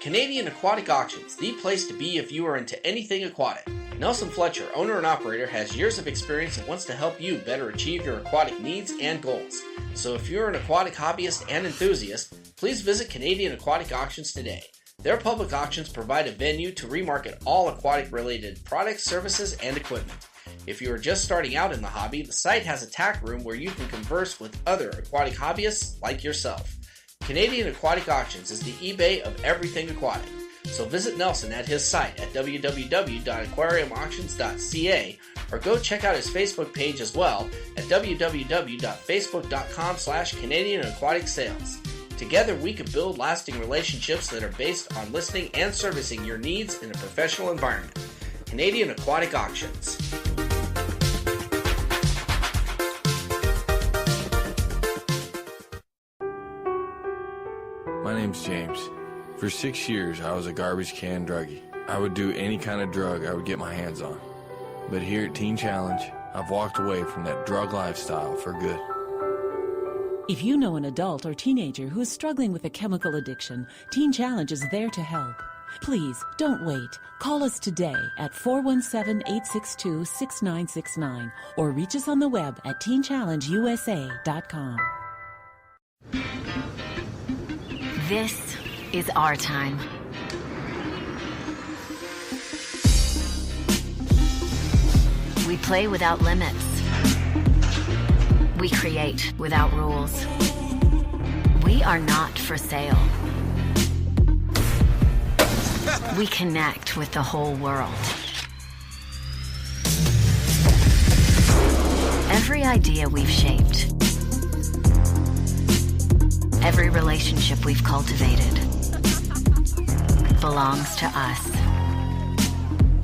Canadian Aquatic Auctions, the place to be if you are into anything aquatic. Nelson Fletcher, owner and operator, has years of experience and wants to help you better achieve your aquatic needs and goals. So if you're an aquatic hobbyist and enthusiast, please visit Canadian Aquatic Auctions today. Their public auctions provide a venue to remarket all aquatic-related products, services, and equipment. If you are just starting out in the hobby, the site has a tack room where you can converse with other aquatic hobbyists like yourself. Canadian Aquatic Auctions is the eBay of everything aquatic. So visit Nelson at his site at www.aquariumauctions.ca or go check out his Facebook page as well at www.facebook.com/Canadian Aquatic Sales. Together we can build lasting relationships that are based on listening and servicing your needs in a professional environment. Canadian Aquatic Auctions. My name's James. For 6 years, I was a garbage can druggie. I would do any kind of drug I would get my hands on. But here at Teen Challenge, I've walked away from that drug lifestyle for good. If you know an adult or teenager who is struggling with a chemical addiction, Teen Challenge is there to help. Please, don't wait. Call us today at 417-862-6969 or reach us on the web at teenchallengeusa.com. This is our time. We play without limits. We create without rules. We are not for sale. We connect with the whole world. Every idea we've shaped, every relationship we've cultivated belongs to us.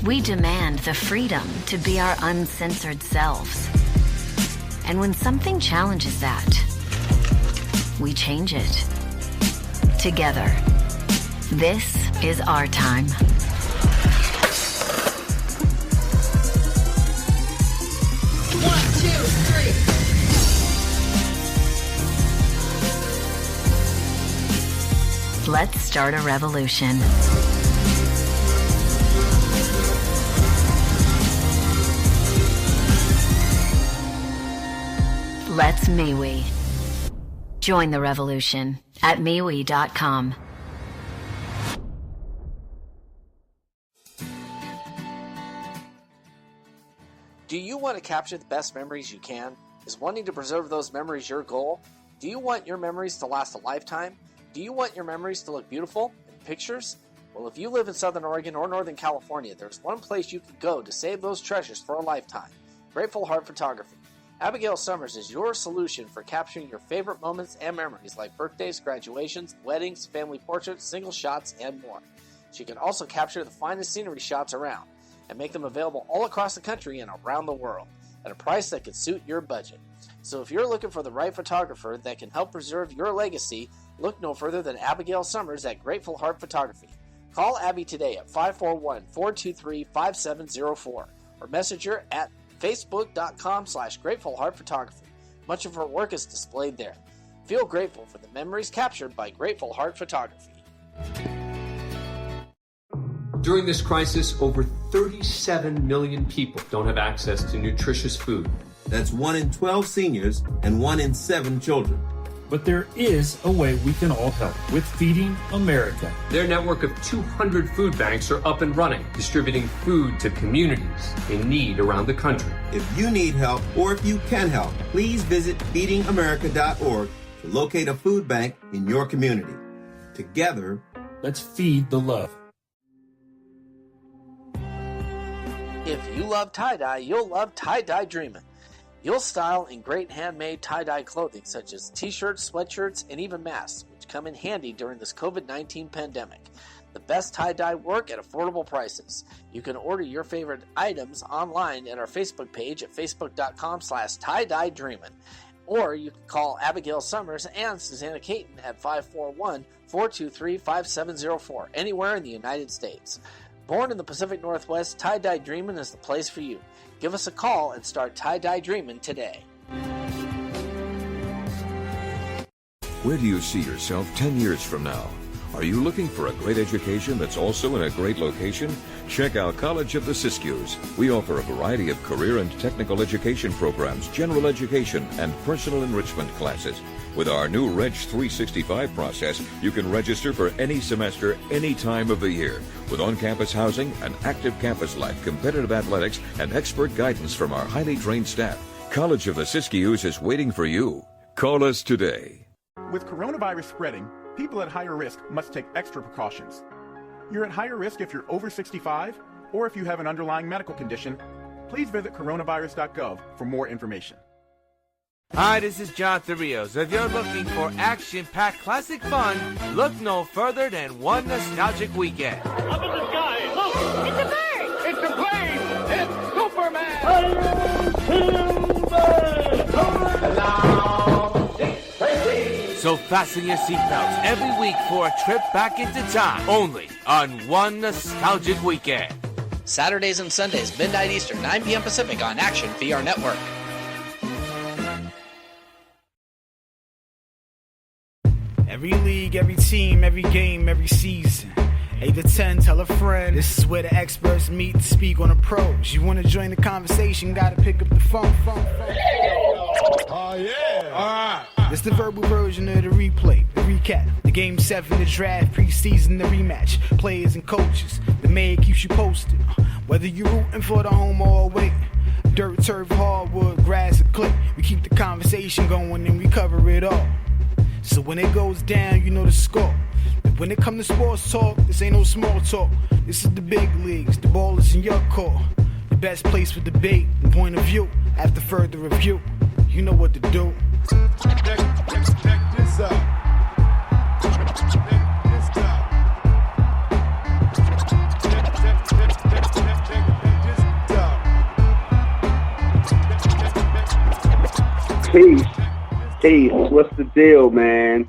We demand the freedom to be our uncensored selves. And when something challenges that, we change it. Together. This is our time. One, two, three. Let's start a revolution. Let's MeWe. Join the revolution at MeWe.com. Do you want to capture the best memories you can? Is wanting to preserve those memories your goal? Do you want your memories to last a lifetime? Do you want your memories to look beautiful in pictures? Well, if you live in Southern Oregon or Northern California, there's one place you can go to save those treasures for a lifetime. Grateful Heart Photography. Abigail Summers is your solution for capturing your favorite moments and memories like birthdays, graduations, weddings, family portraits, single shots, and more. She can also capture the finest scenery shots around and make them available all across the country and around the world at a price that could suit your budget. So if you're looking for the right photographer that can help preserve your legacy, look no further than Abigail Summers at Grateful Heart Photography. Call Abby today at 541-423-5704 or message her at facebook.com/Grateful Heart Photography. Much of her work is displayed there. Feel grateful for the memories captured by Grateful Heart Photography. During this crisis, over 37 million people don't have access to nutritious food. That's 1 in 12 seniors and 1 in 7 children. But there is a way we can all help with Feeding America. Their network of 200 food banks are up and running, distributing food to communities in need around the country. If you need help or if you can help, please visit feedingamerica.org to locate a food bank in your community. Together, let's feed the love. If you love tie-dye, you'll love Tie-Dye Dreamin'. You'll style in great handmade tie-dye clothing such as t-shirts, sweatshirts, and even masks, which come in handy during this COVID-19 pandemic. The best tie-dye work at affordable prices. You can order your favorite items online at our Facebook page at facebook.com/tie-dye-dreamin'. Or you can call Abigail Summers and Susanna Caton at 541-423-5704, anywhere in the United States. Born in the Pacific Northwest, Tie-Dye Dreamin' is the place for you. Give us a call and start Tie-Dye Dreamin' today. Where do you see yourself 10 years from now? Are you looking for a great education that's also in a great location? Check out College of the Siskiyous. We offer a variety of career and technical education programs, general education, and personal enrichment classes. With our new Reg 365 process, you can register for any semester, any time of the year. With on-campus housing, an active campus life, competitive athletics, and expert guidance from our highly trained staff, College of the Siskiyous is waiting for you. Call us today. With coronavirus spreading, people at higher risk must take extra precautions. You're at higher risk if you're over 65 or if you have an underlying medical condition. Please visit coronavirus.gov for more information. Hi, this is John Therios. If you're looking for action-packed classic fun, look no further than One Nostalgic Weekend. Up in the sky, look! It's a bird! It's a plane! It's Superman! So fasten your seatbelts every week for a trip back into time, only on One Nostalgic Weekend. Saturdays and Sundays, midnight Eastern, 9 p.m. Pacific on Action VR Network. Every league, every team, every game, every season. 8 to 10, tell a friend. This is where the experts meet to speak on the pros. You want to join the conversation, gotta pick up the phone. Oh, yeah. All right. This the verbal version of the replay, the recap, the Game 7, the draft, preseason, the rematch, players and coaches. The mayor keeps you posted, whether you're rooting for the home or away. Dirt, turf, hardwood, grass, or clay. We keep the conversation going and we cover it all. So when it goes down, you know the score. But when it comes to sports talk, this ain't no small talk. This is the big leagues, the ball is in your court. The best place for debate and point of view. After further review, you know what to do. Check this out. Check this out. Peace. What's the deal, man?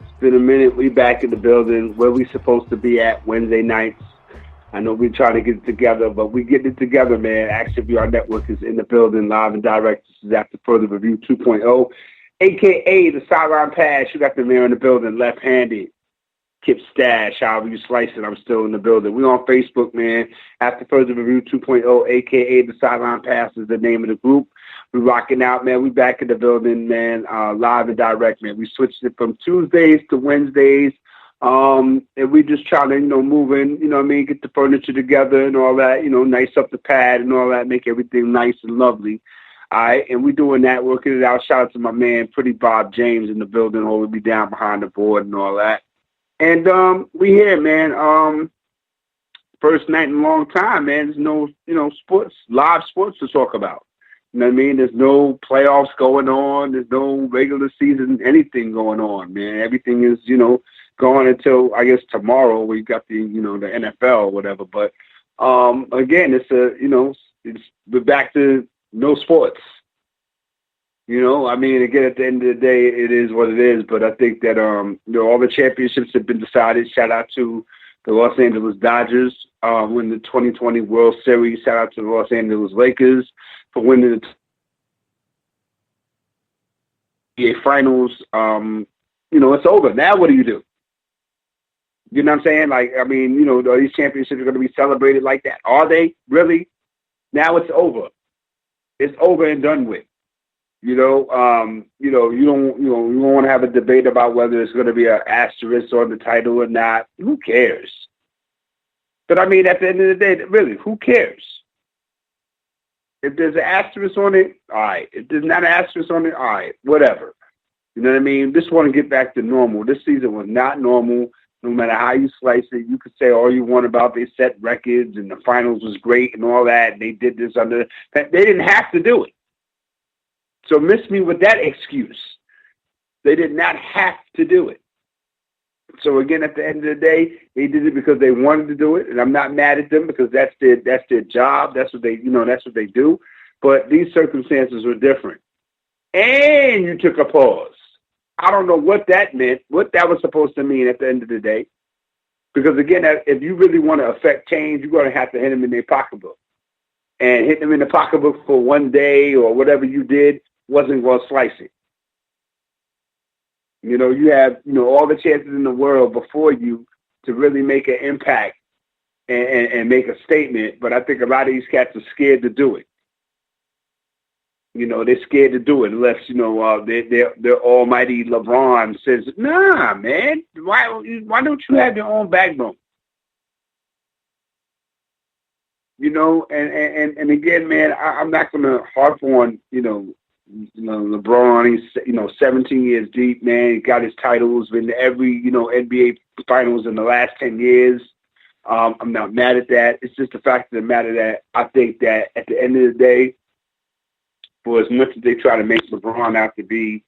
It's been a minute. We back in the building. Where we supposed to be at Wednesday nights. I know we're trying to get it together, but we getting it together, man. Action VR Network is in the building, live and direct. This is After Further Review 2.0, a.k.a. the Sideline Pass. You got the mayor in the building, left-handed. Kip Stash, however you slice it, I'm still in the building. We on Facebook, man. After Further Review 2.0, a.k.a. the Sideline Pass is the name of the group. We rocking out, man. We back in the building, man, live and direct, man. We switched it from Tuesdays to Wednesdays. And we just trying to, move in, get the furniture together and all that, nice up the pad and all that, make everything nice and lovely. All right, and we doing that, working it out. Shout out to my man, Pretty Bob James in the building, holding me down behind the board and all that. And we here, man. First night in a long time, man. There's no, sports, live sports to talk about. You know what I mean? There's no playoffs going on. There's no regular season, anything going on, man. Everything is, going until, I guess, tomorrow. We got the, the NFL or whatever. But, again, we're back to no sports. Again, at the end of the day, it is what it is. But I think that, all the championships have been decided. Shout out to the Los Angeles Dodgers winning the 2020 World Series. Shout out to the Los Angeles Lakers for winning the NBA Finals. It's over. Now what do you do? You know what I'm saying? Are these championships are going to be celebrated like that? Are they really? Now it's over. It's over and done with. You don't want to have a debate about whether it's going to be an asterisk on the title or not. Who cares? But at the end of the day, really, who cares? If there's an asterisk on it, all right. If there's not an asterisk on it, all right, whatever. You know what I mean? Just want to get back to normal. This season was not normal. No matter how you slice it, you could say all you want about they set records and the finals was great and all that. And they did this under. They didn't have to do it. So miss me with that excuse. They did not have to do it. So again, at the end of the day, they did it because they wanted to do it, and I'm not mad at them because that's their job. That's what they that's what they do. But these circumstances were different, and you took a pause. I don't know what that meant, what that was supposed to mean at the end of the day, because again, if you really want to affect change, you're going to have to hit them in their pocketbook, and hit them in the pocketbook for one day or whatever you did wasn't going to slice it. You know, you have, you know, all the chances in the world before you to really make an impact and make a statement. But I think a lot of these cats are scared to do it. You know, they're scared to do it unless, you know, their almighty LeBron says, nah, man, why don't you have your own backbone? You know, and again, man, I'm not going to harp on, you know, LeBron, he's, you know, 17 years deep, man. He got his titles, been to every, you know, NBA finals in the last 10 years. I'm not mad at that. It's just the fact of the matter that I think that at the end of the day, for as much as they try to make LeBron out to be,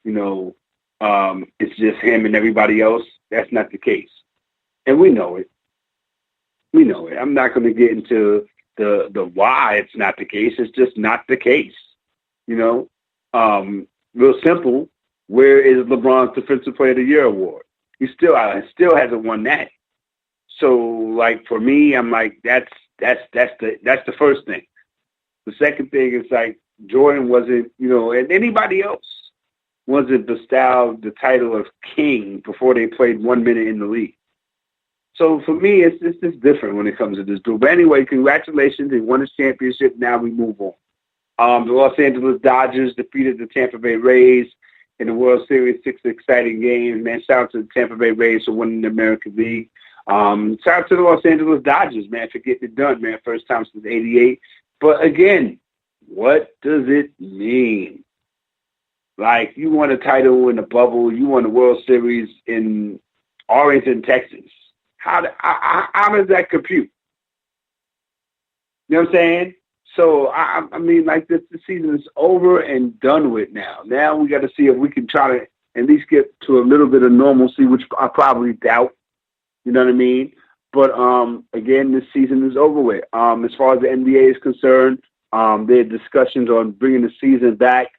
you know, it's just him and everybody else, that's not the case. And we know it. We know it. I'm not going to get into the why it's not the case. It's just not the case. You know, real simple. Where is LeBron's Defensive Player of the Year award? He still hasn't won that. So, like, for me, I'm like, that's the first thing. The second thing is, like, Jordan wasn't, you know, and anybody else wasn't bestowed the title of king before they played 1 minute in the league. So for me, it's just different when it comes to this dude. But anyway, congratulations. They won his championship. Now we move on. The Los Angeles Dodgers defeated the Tampa Bay Rays in the World Series. 6 exciting games, man. Shout out to the Tampa Bay Rays for winning the American League. Shout out to the Los Angeles Dodgers, man, for getting it done, man. First time since '88. But again, what does it mean? Like, you won a title in the bubble. You won the World Series in Arlington, Texas. How does that compute? You know what I'm saying? So, I mean, like, the season is over and done with now. Now we got to see if we can try to at least get to a little bit of normalcy, which I probably doubt. You know what I mean? But, again, this season is over with. As far as the NBA is concerned, there are discussions on bringing the season back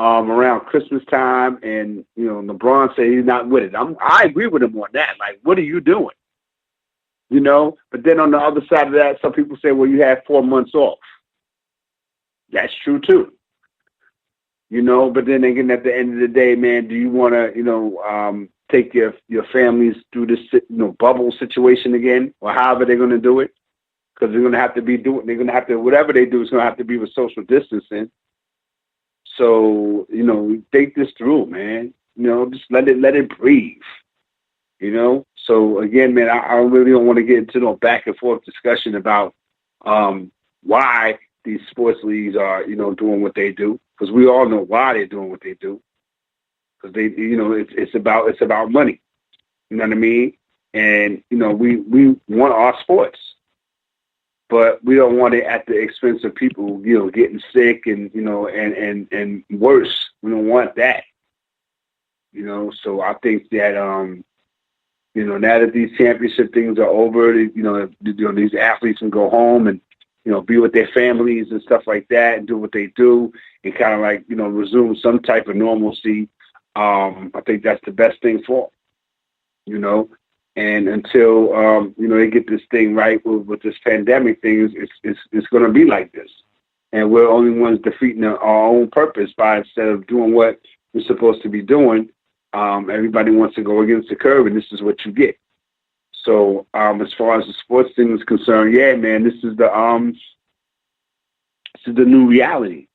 around Christmas time. And, you know, LeBron said he's not with it. I agree with him on that. Like, what are you doing? You know? But then on the other side of that, some people say, well, you have 4 months off. That's true, too. You know, but then again, at the end of the day, man, do you want to, you know, take your families through this, you know, bubble situation again, or however they're going to do it? Because they're going to have to be doing, they're going to have to, whatever they do is going to have to be with social distancing. So, you know, think this through, man. You know, just let it breathe. You know? So, again, man, I really don't want to get into no back and forth discussion about why these sports leagues are, you know, doing what they do. Because we all know why they're doing what they do. Because they, you know, it's about money. You know what I mean? And, you know, we want our sports. But we don't want it at the expense of people, you know, getting sick and, you know, and worse. We don't want that. You know, so I think that, you know, now that these championship things are over, you know, these athletes can go home and, you know, be with their families and stuff like that and do what they do and kind of like, you know, resume some type of normalcy. I think that's the best thing for them, you know. And until, you know, they get this thing right with this pandemic thing, it's going to be like this. And we're only ones defeating our own purpose by instead of doing what we're supposed to be doing, everybody wants to go against the curve, and this is what you get. So as far as the sports thing is concerned, yeah, man, this is the new reality.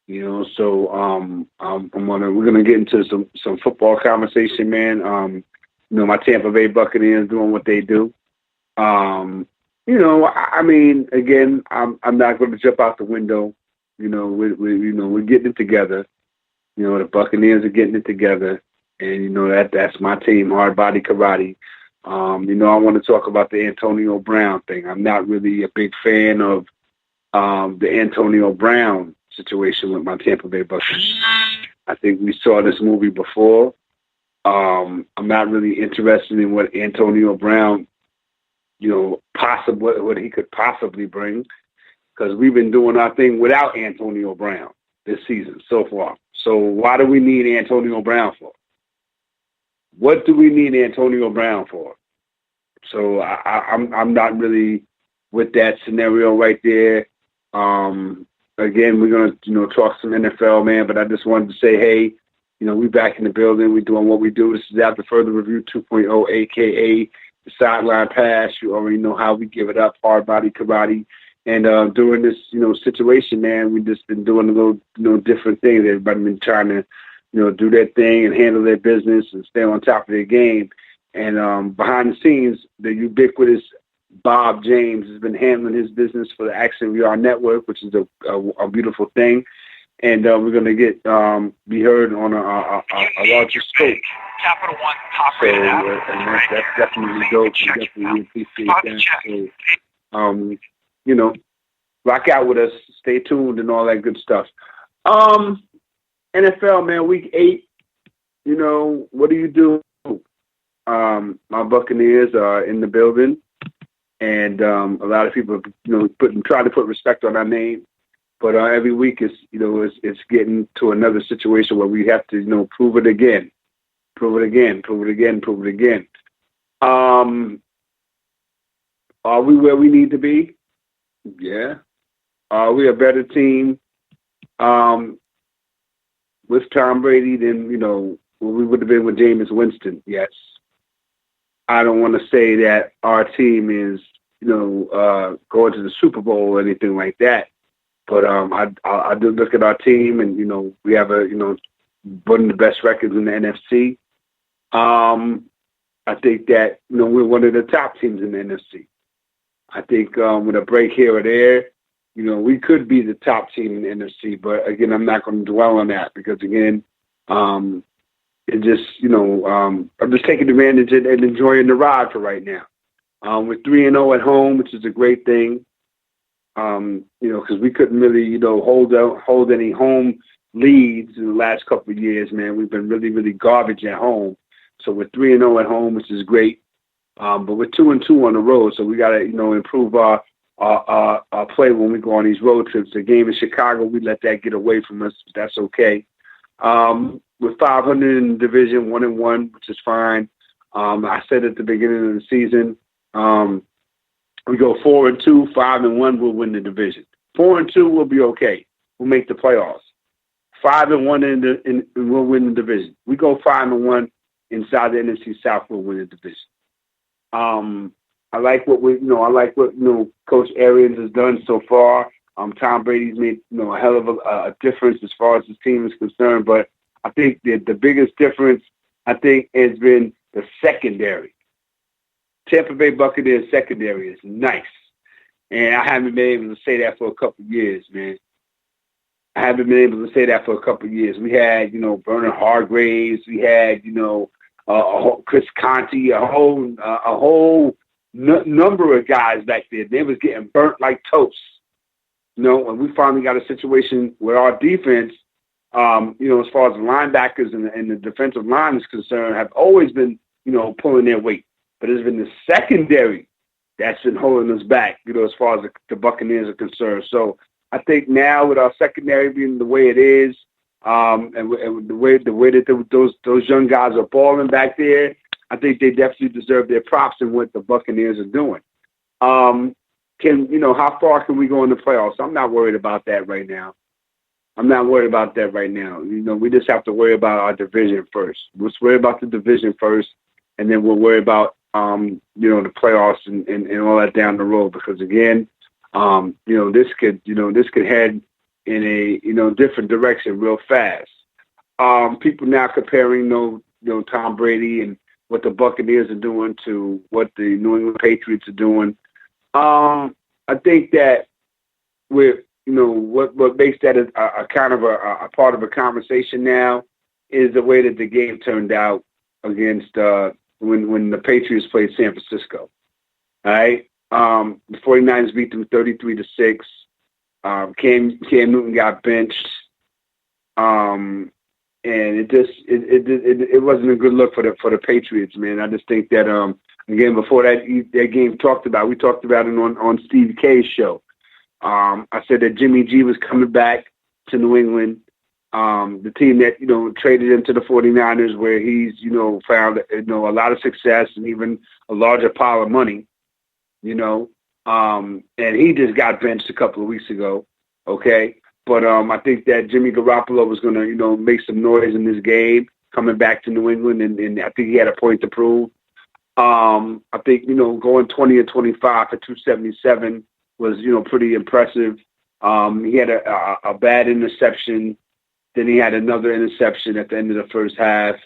You know, so we're gonna get into some football conversation, man. You know, my Tampa Bay Buccaneers doing what they do. You know, I mean, again, I'm not going to jump out the window. You know, we're getting it together. You know, the Buccaneers are getting it together, and you know that's my team, Hard Body Karate. You know, I want to talk about the Antonio Brown thing. I'm not really a big fan of the Antonio Brown situation with my Tampa Bay Buccaneers. I think we saw this movie before. I'm not really interested in what Antonio Brown, you know, what he could possibly bring, because we've been doing our thing without Antonio Brown this season so far. So why do we need Antonio Brown for? What do we need Antonio Brown for? So I'm not really with that scenario right there. Again, we're gonna, you know, talk some NFL, man. But I just wanted to say, hey, we back in the building. We're doing what we do. This is After Further Review 2.0, a.k.a. the Sideline Pass. You already know how we give it up, hard body karate. And during this, situation, man, we've just been doing a little, different things. Everybody been trying to, do their thing and handle their business and stay on top of their game. And behind the scenes, the ubiquitous Bob James has been handling his business for the Action VR Network, which is a beautiful thing. And we're going to get be heard on a larger scope. Capital One, top rated app. And that's definitely dope. We definitely appreciate that. So, rock out with us. Stay tuned and all that good stuff. NFL, man, week 8. What do you do? My Buccaneers are in the building, and a lot of people, trying to put respect on our name. But every week it's getting to another situation where we have to, prove it again. Are we where we need to be? Yeah. Are we a better team with Tom Brady than, what we would have been with Jameis Winston? Yes. I don't want to say that our team is, going to the Super Bowl or anything like that. But I do look at our team, and we have one of the best records in the NFC. I think that we're one of the top teams in the NFC. I think with a break here or there, we could be the top team in the NFC. But again, I'm not going to dwell on that because again, it just I'm just taking advantage and enjoying the ride for right now. We're 3-0 at home, which is a great thing. Because we couldn't really, hold any home leads in the last couple of years, man. We've been really, really garbage at home. So we're 3-0 at home, which is great. But we're 2-2 on the road, so we got to, improve our play when we go on these road trips. The game in Chicago, we let that get away from us. That's okay. We're 500 in the division, 1-1, which is fine. I said at the beginning of the season, we go 4-2, 5-1, we'll win the division. 4-2, we'll be okay. We'll make the playoffs. 5-1 we'll win the division. We go 5-1 inside the NFC South, we'll win the division. I like what Coach Arians has done so far. Tom Brady's made a hell of a difference as far as his team is concerned. But I think that the biggest difference has been the secondary. Tampa Bay Buccaneers secondary is nice. And I haven't been able to say that for a couple of years, man. We had, Bernard Hargraves. We had, Chris Conti, a whole number of guys back there. They was getting burnt like toast. And we finally got a situation where our defense, as far as the linebackers and the defensive line is concerned, have always been, pulling their weight. But it's been the secondary that's been holding us back, as far as the Buccaneers are concerned. So I think now with our secondary being the way it is, and the way that those young guys are balling back there, I think they definitely deserve their props in what the Buccaneers are doing. How far can we go in the playoffs? I'm not worried about that right now. We just have to worry about our division first. Let's worry about the division first, and then we'll worry about the playoffs and all that down the road. Because again, this could head in a different direction real fast. People now comparing Tom Brady and what the Buccaneers are doing to what the New England Patriots are doing. I think that what makes that a kind of a part of a conversation now is the way that the game turned out against when the Patriots played San Francisco. All right, the 49ers beat them 33-6. Cam Newton got benched, and it wasn't a good look for the Patriots, man. I just think that again before that game we talked about it on Steve K's show. I said that Jimmy G was coming back to New England. The team that, traded him to the 49ers where he's, found, a lot of success and even a larger pile of money, and he just got benched a couple of weeks ago. Okay. But I think that Jimmy Garoppolo was going to, make some noise in this game coming back to New England, and I think he had a point to prove. I think, going 20-25 for 277 was, pretty impressive. He had a bad interception. Then he had another interception at the end of the first half.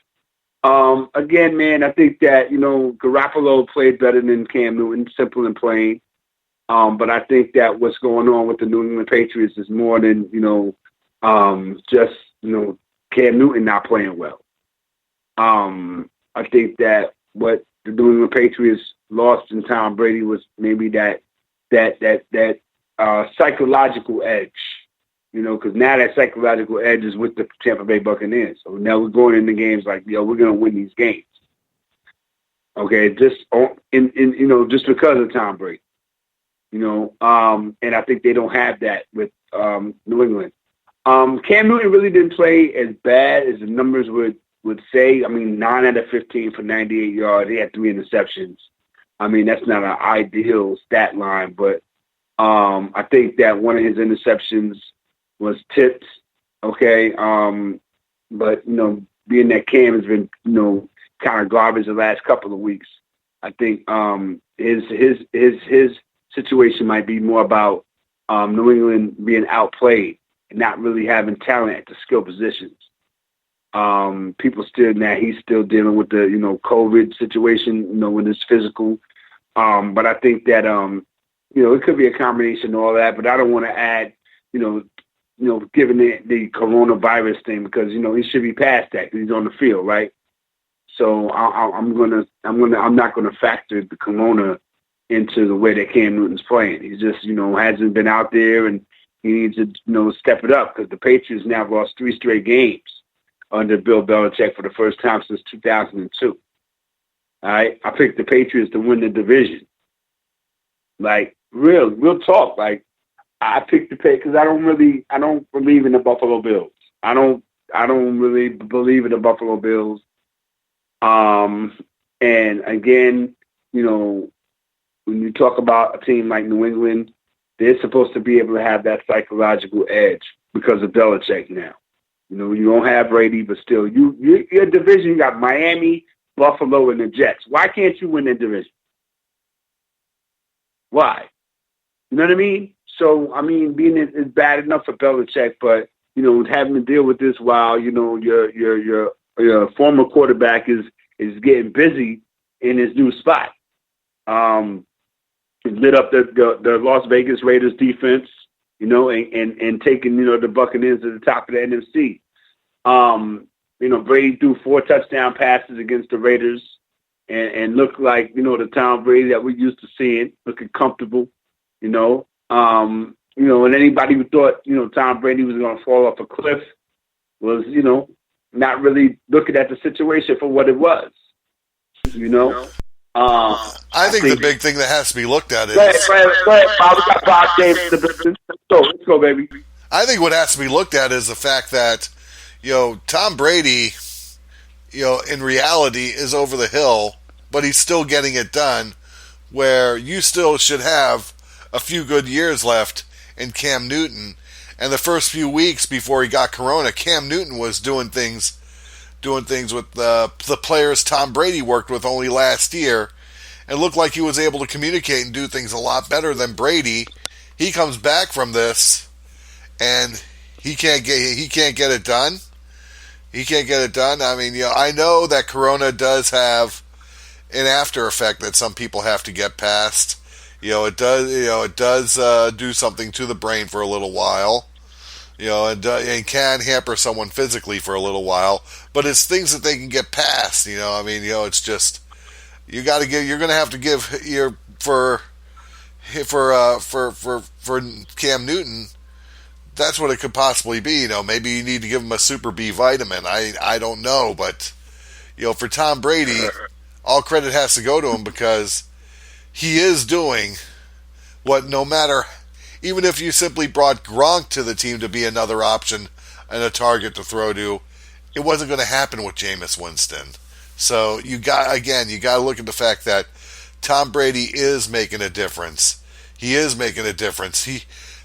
Again, man, I think that, Garoppolo played better than Cam Newton, simple and plain. But I think that what's going on with the New England Patriots is more than, just, Cam Newton not playing well. I think that what the New England Patriots lost in Tom Brady was maybe that psychological edge, because now that psychological edge is with the Tampa Bay Buccaneers. So now we're going into games like, we're going to win these games. Okay, just just because of Tom Brady. And I think they don't have that with New England. Cam Newton really didn't play as bad as the numbers would say. I mean, 9 out of 15 for 98 yards. He had 3 interceptions. I mean, that's not an ideal stat line, but I think that one of his interceptions was tipped. Okay, but being that Cam has been kind of garbage the last couple of weeks, I think his situation might be more about New England being outplayed and not really having talent at the skill positions. He's still dealing with the, COVID situation, with his physical. But I think that, it could be a combination of all that, but I don't want to add, given the coronavirus thing, because, he should be past that because he's on the field, right? So I'm not going to factor the corona into the way that Cam Newton's playing. He just, hasn't been out there, and he needs to, step it up, because the Patriots now have lost 3 straight games under Bill Belichick for the first time since 2002. All right, I picked the Patriots to win the division. Like, real talk. Like, I picked the Patriots because I don't believe in the Buffalo Bills. I don't really believe in the Buffalo Bills. And again, when you talk about a team like New England, they're supposed to be able to have that psychological edge because of Belichick now. You don't have Brady, but still, your division, you got Miami, Buffalo, and the Jets. Why can't you win that division? Why? You know what I mean? So, I mean, being is bad enough for Belichick, but, having to deal with this while, your former quarterback is getting busy in his new spot. Lit up the Las Vegas Raiders defense, and taking, the Buccaneers to the top of the NFC. Brady threw 4 touchdown passes against the Raiders and looked like, the Tom Brady that we're used to seeing, looking comfortable, and anybody who thought, Tom Brady was going to fall off a cliff was, not really looking at the situation for what it was, I think the big thing that has to be looked at is... Let's go, baby. I think what has to be looked at is the fact that, Tom Brady, in reality is over the hill, but he's still getting it done, where you still should have a few good years left in Cam Newton. And the first few weeks before he got corona, Cam Newton was doing things with the players Tom Brady worked with only last year, and looked like he was able to communicate and do things a lot better than Brady. He comes back from this, and he can't get it done. He can't get it done. I mean, I know that corona does have an after effect that some people have to get past. It does do something to the brain for a little while. And can hamper someone physically for a little while, but it's things that they can get past. It's just you're going to have to give for Cam Newton. That's what it could possibly be. Maybe you need to give him a Super B vitamin. I don't know, but for Tom Brady, all credit has to go to him because he is doing what, no matter. Even if you simply brought Gronk to the team to be another option and a target to throw to, it wasn't going to happen with Jameis Winston. So you got to look at the fact that Tom Brady is making a difference. He is making a difference.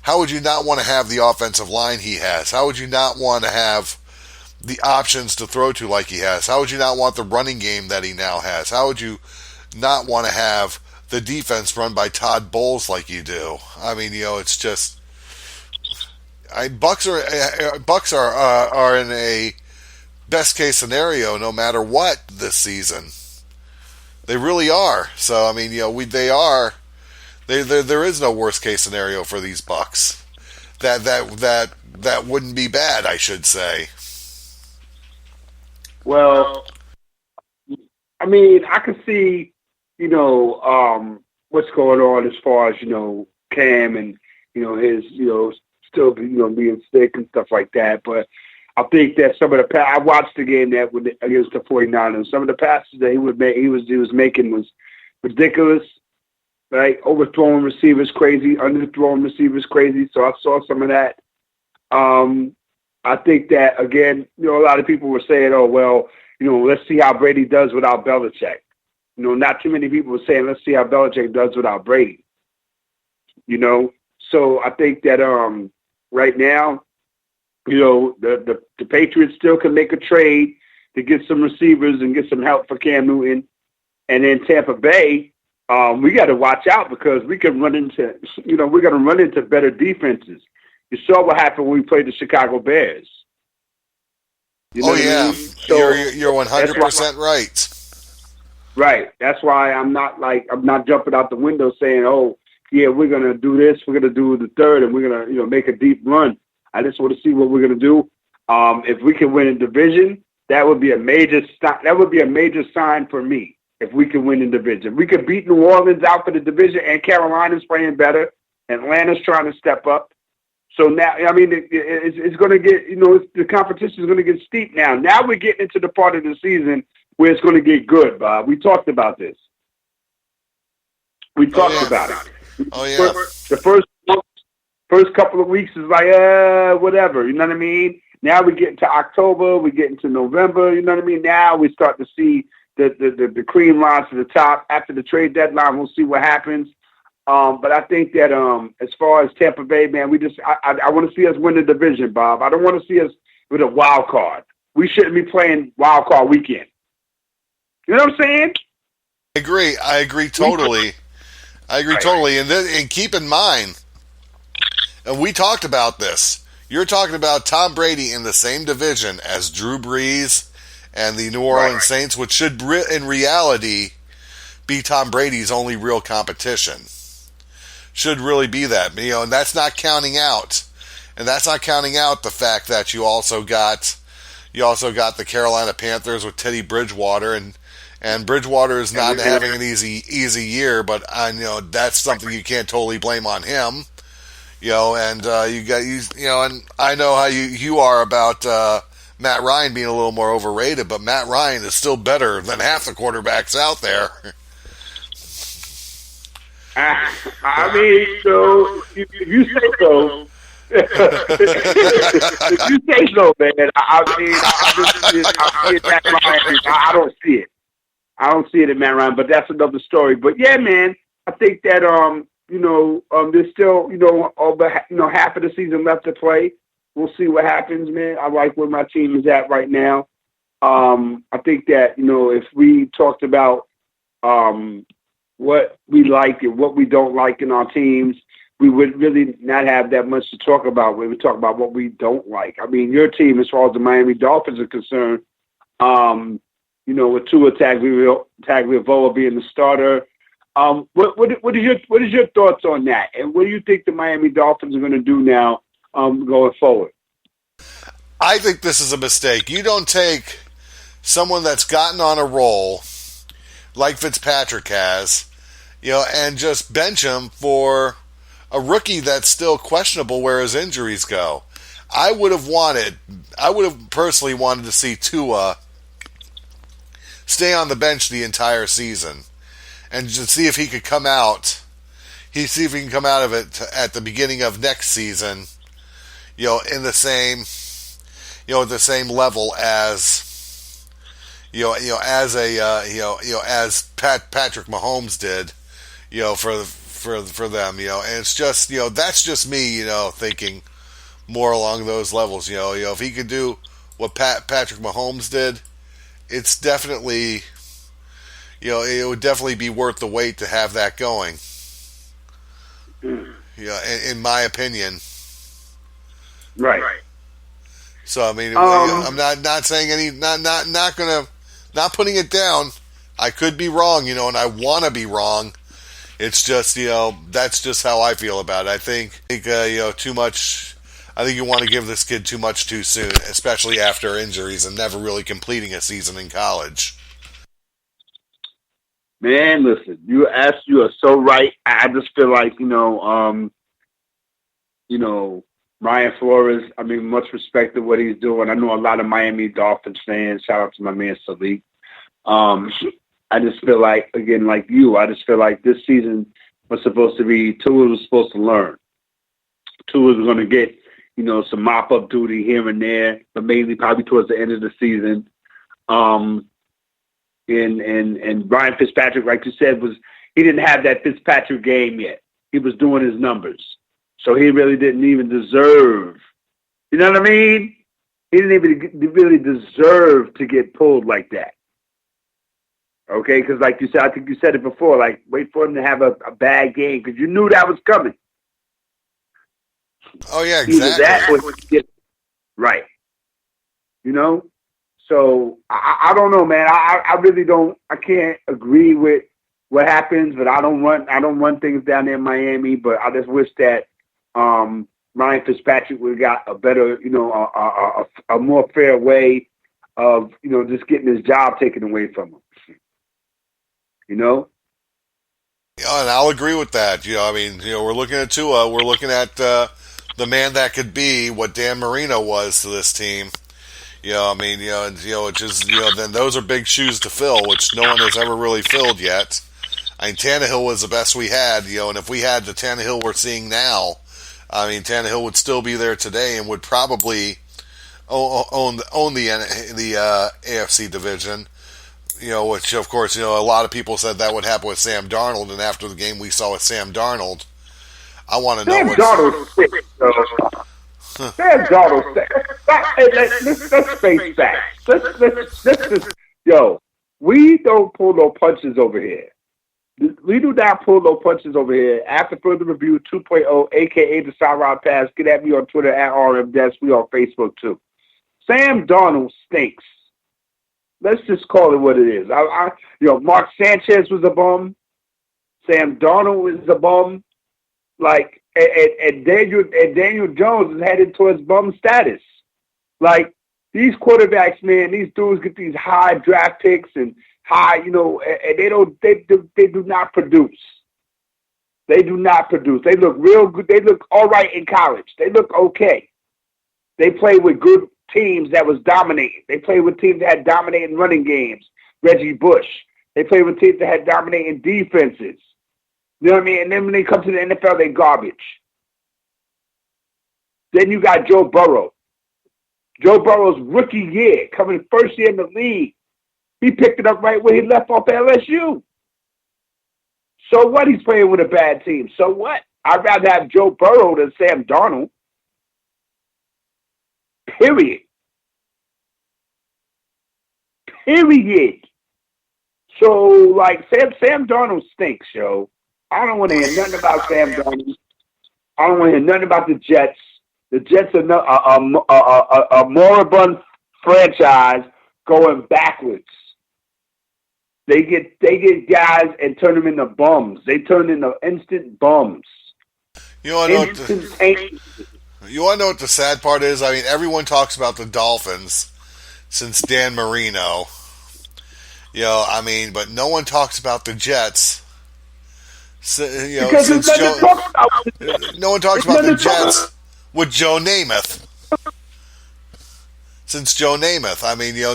how would you not want to have the offensive line he has? How would you not want to have the options to throw to like he has? How would you not want the running game that he now has? How would you not want to have the defense run by Todd Bowles like you do? I mean, it's just Bucks are in a best case scenario no matter what this season. They really are. So I mean, they are. There is no worst case scenario for these Bucks. That wouldn't be bad, I should say. Well, I mean, I can see, what's going on as far as, Cam and, his, still, being sick and stuff like that. But I think that some of the I watched the game that against the 49ers. Some of the passes that he was making was ridiculous, right? Overthrowing receivers crazy, underthrowing receivers crazy. So I saw some of that. I think that, again, a lot of people were saying, oh, well, let's see how Brady does without Belichick. Not too many people were saying, let's see how Belichick does without Brady. So I think that right now, the Patriots still can make a trade to get some receivers and get some help for Cam Newton. And then Tampa Bay, we got to watch out because we can run into, we're going to run into better defenses. You saw what happened when we played the Chicago Bears. Oh, yeah. I mean? So you're 100% right. Right. That's why I'm not jumping out the window saying, oh, yeah, we're going to do this. We're going to do the third, and we're going to, make a deep run. I just want to see what we're going to do. If we can win a division, that would be a major sign for me. If we can win a division, we could beat New Orleans out for the division, and Carolina's playing better. Atlanta's trying to step up. So now, I mean, it's going to get, the competition is going to get steep now. Now we're getting into the part of the season where it's going to get good, Bob. We talked about this. We talked about it. Oh, yeah. The first couple of weeks is like, whatever, you know what I mean? Now we get into October, we get into November, you know what I mean? Now we start to see the cream rise to the top. After the trade deadline, we'll see what happens. But I think that as far as Tampa Bay, man, I want to see us win the division, Bob. I don't want to see us with a wild card. We shouldn't be playing wild card weekend. You know what I'm saying? I agree totally. Totally. And keep in mind, and we talked about this, you're talking about Tom Brady in the same division as Drew Brees and the New Orleans Saints, which should, in reality, be Tom Brady's only real competition. Should really be that, and that's not counting out, the fact that you also got the Carolina Panthers with Teddy Bridgewater, and Bridgewater is not having an easy year, but I know that's something you can't totally blame on him, and and I know how you are about Matt Ryan being a little more overrated, but Matt Ryan is still better than half the quarterbacks out there. I mean, so if you say so, if you say so, man, I don't see it. I don't see it in Matt Ryan, but that's another story. But yeah, man, I think that there's still half of the season left to play. We'll see what happens, man. I like where my team is at right now. I think that if we talked about what we like and what we don't like in our teams, we would really not have that much to talk about when we talk about what we don't like. I mean, your team, as far as the Miami Dolphins are concerned, with Tua Tagovailoa being the starter, what is your thoughts on that? And what do you think the Miami Dolphins are going to do now going forward? I think this is a mistake. You don't take someone that's gotten on a roll like Fitzpatrick has, and just bench him for a rookie that's still questionable where his injuries go. I would have personally wanted to see Tua stay on the bench the entire season and just see if he could come out. See if he can come out of it at the beginning of next season, in the same, at the same level as, as Patrick Mahomes did, for them, and it's just, that's just me, thinking more along those levels, if he could do what Patrick Mahomes did, it's definitely, it would definitely be worth the wait to have that going. In my opinion. Right. So I mean, I'm not saying not putting it down. I could be wrong, and I want to be wrong. It's just, that's just how I feel about it. I think too much. I think you want to give this kid too much too soon, especially after injuries and never really completing a season in college. Man, listen, you are so right. I just feel like, Ryan Flores, I mean, much respect to what he's doing. I know a lot of Miami Dolphins fans. Shout out to my man Salik. I just feel like, again, like you, I just feel like this season was supposed to be, Tua was supposed to learn. Tua was going to get, some mop-up duty here and there, but mainly probably towards the end of the season. And Ryan Fitzpatrick, like you said, he didn't have that Fitzpatrick game yet. He was doing his numbers. So he really didn't even deserve, you know what I mean? He didn't even really deserve to get pulled like that. Okay, because like you said, I think you said it before, like wait for him to have a bad game because you knew that was coming. Oh, yeah, exactly. That was right. So I don't know, man. I really don't. I can't agree with what happens, but I don't run things down there in Miami. But I just wish that Ryan Fitzpatrick would have got a better, a more fair way of just getting his job taken away from him. Yeah, and I'll agree with that. I mean, we're looking at Tua. We're looking at the man that could be what Dan Marino was to this team. I mean, which is, then those are big shoes to fill, which no one has ever really filled yet. I mean, Tannehill was the best we had, and if we had the Tannehill we're seeing now, I mean, Tannehill would still be there today and would probably own the AFC division. Which of course, a lot of people said that would happen with Sam Darnold, and after the game we saw with Sam Darnold, I want to know what Darnold's sick, Sam Darnold's sick. Let's face facts. Let's just, we don't pull no punches over here. We do not pull no punches over here. After Further Review 2.0, a.k.a. the Sideline Pass, get at me on Twitter at RMDesk. We on Facebook too. Sam Darnold stinks. Let's just call it what it is. Mark Sanchez was a bum. Sam Darnold was a bum. Like, and Daniel Jones is headed towards bum status. Like, these quarterbacks, man, these dudes get these high draft picks and high, and they do not produce. They do not produce. They look real good. They look all right in college. They look okay. They play with good teams that was dominating. They played with teams that had dominating running games. Reggie Bush. They played with teams that had dominating defenses. You know what I mean? And then when they come to the NFL, they garbage. Then you got Joe Burrow. Joe Burrow's rookie year, coming first year in the league. He picked it up right where he left off at LSU. So what? He's playing with a bad team. So what? I'd rather have Joe Burrow than Sam Darnold. Period. So, like, Sam Darnold stinks, yo. I don't want to hear nothing about Sam Darnold. I don't want to hear nothing about the Jets. The Jets are a moribund franchise going backwards. They get guys and turn them into bums. They turn into instant bums. You want to know what the sad part is? I mean, everyone talks about the Dolphins since Dan Marino. But no one talks about the Jets. No one talks about the Jets with Joe Namath. Since Joe Namath,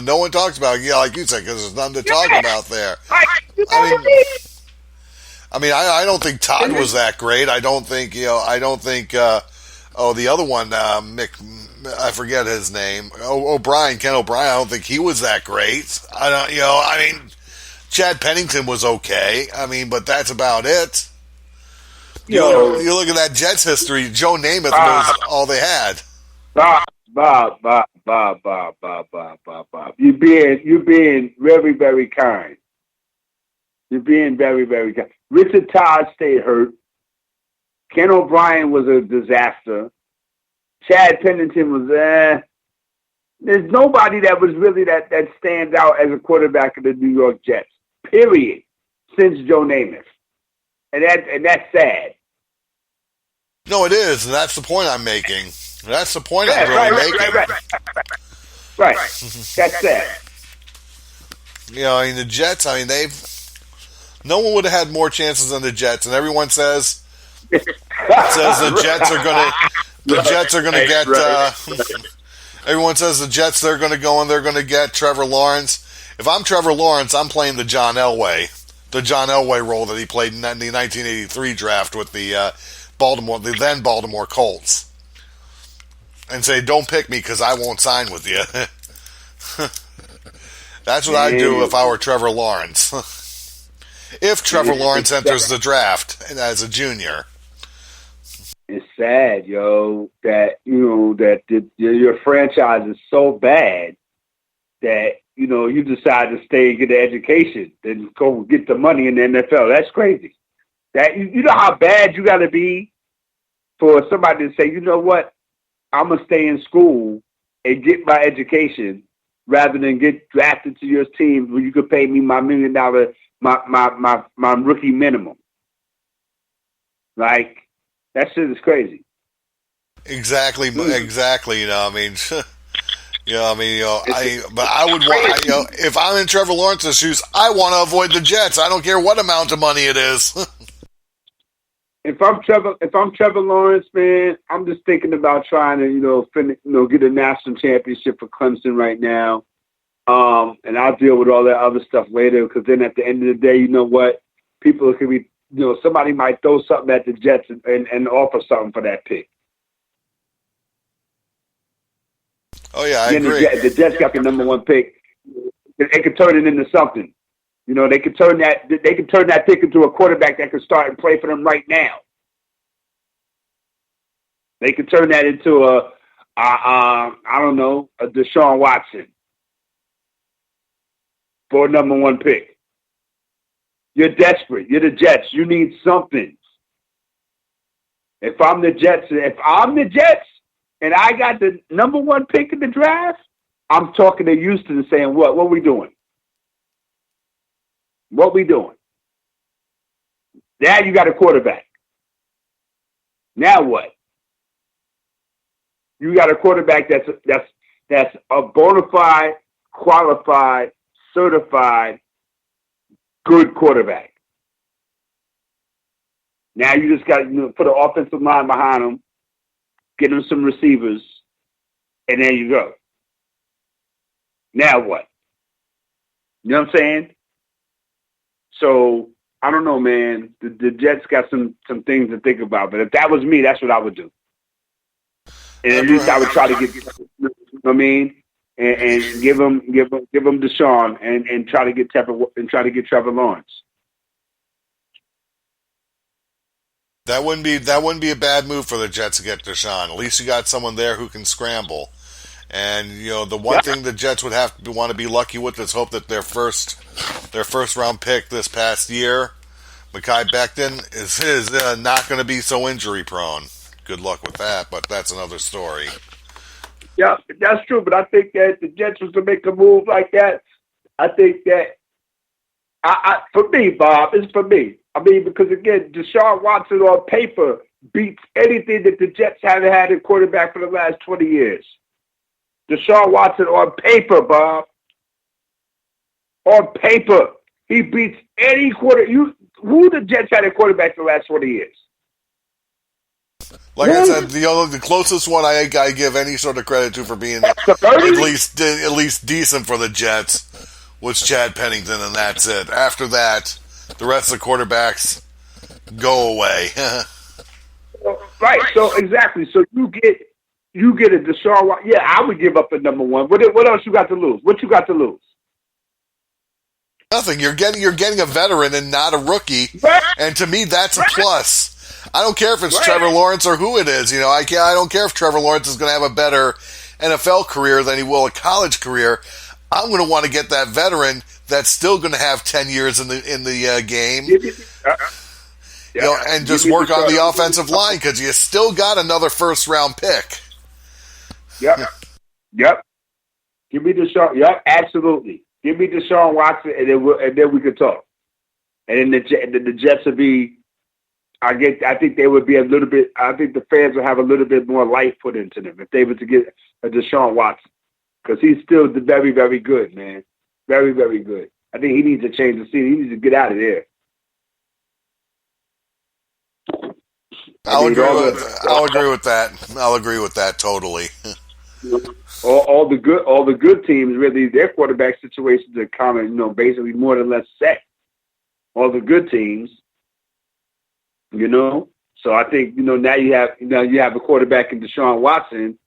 no one talks about it, like you said, because there's nothing to talk about there. I don't think Todd was that great. I don't think, the other one, I forget his name. Ken O'Brien. I don't think he was that great. Chad Pennington was okay. But that's about it. You look at that Jets history. Joe Namath was all they had. Bob. You're being very, very kind. You're being very, very kind. Richard Todd stayed hurt. Ken O'Brien was a disaster. Chad Pennington was There's nobody that was really that stands out as a quarterback of the New York Jets. Period. Since Joe Namath. And that's sad. No, it is, and that's the point I'm making. That's the point I'm really making. Right. That's sad. I mean, the Jets, no one would have had more chances than the Jets, and everyone says the Jets are going to get, everyone says the Jets, they're going to go and they're going to get Trevor Lawrence. If I'm Trevor Lawrence, I'm playing the John Elway role that he played in the 1983 draft with the then Baltimore Colts, and say, "Don't pick me because I won't sign with you." That's what I'd do if I were Trevor Lawrence. If Trevor Lawrence enters the draft as a junior. It's sad, that your franchise is so bad that you decide to stay and get an education, then go get the money in the NFL. That's crazy. That you know how bad you got to be for somebody to say, you know what, I'm gonna stay in school and get my education rather than get drafted to your team where you could pay me my $1 million, my rookie minimum. Like, that shit is crazy. Exactly. But I would want, if I'm in Trevor Lawrence's shoes, I want to avoid the Jets. I don't care what amount of money it is. If I'm Trevor Lawrence, man, I'm just thinking about trying to, get a national championship for Clemson right now. And I'll deal with all that other stuff later, because then at the end of the day, you know what? People could be, somebody might throw something at the Jets and offer something for that pick. Oh, yeah, I agree. The Jets got the number 1 pick. They could turn it into something. They could turn that pick into a quarterback that could start and play for them right now. They could turn that into a Deshaun Watson for a number 1 pick. You're desperate. You're the Jets. You need something. If I'm the Jets and I got the number 1 pick in the draft, I'm talking to Houston and saying, what are we doing? What we doing? Now you got a quarterback. Now what? You got a quarterback that's a bona fide, qualified, certified, good quarterback. Now you just got to put an offensive line behind him, get him some receivers, and there you go. Now what? You know what I'm saying? So, I don't know, man. The Jets got some things to think about. But if that was me, that's what I would do. And at least I would try to get, you know what I mean? And give him Deshaun and try to get Trevor Lawrence. That wouldn't be a bad move for the Jets to get Deshaun. At least you got someone there who can scramble. And the one thing the Jets would have to want to be lucky with is hope that their first round pick this past year, Mekhi Becton, is not going to be so injury prone. Good luck with that, but that's another story. Yeah, that's true. But I think that the Jets was to make a move like that. I think that for me, Bob, it's for me. I mean, because again, Deshaun Watson on paper beats anything that the Jets haven't had in quarterback for the last 20 years. Deshaun Watson on paper, Bob. On paper, he beats any who the Jets had a quarterback for the last 20 years. Like I said, the closest one I give any sort of credit to for being at least decent for the Jets was Chad Pennington, and that's it. After that, the rest of the quarterbacks go away. Right. So exactly. So you get a Deshaun Watson. Yeah, I would give up a number 1. What else you got to lose? What you got to lose? Nothing. You're getting a veteran and not a rookie, and to me, that's a plus. I don't care if it's Trevor Lawrence or who it is. I don't care if Trevor Lawrence is going to have a better NFL career than he will a college career. I'm going to want to get that veteran that's still going to have 10 years in the game. And just work on the offensive line because you still got another first-round pick. Yep. Give me Deshaun. Yep, absolutely. Give me Deshaun Watson, and then we can talk. And then the Jets would be. I think they would be a little bit. I think the fans would have a little bit more life put into them if they were to get a Deshaun Watson, because he's still very, very good, man. Very, very good. I think he needs to change the scene. He needs to get out of there. I'll agree with that. I'll agree with that totally. all the good teams, really, their quarterback situations are common, basically more or less set. All the good teams, So I think now you have a quarterback in Deshaun Watson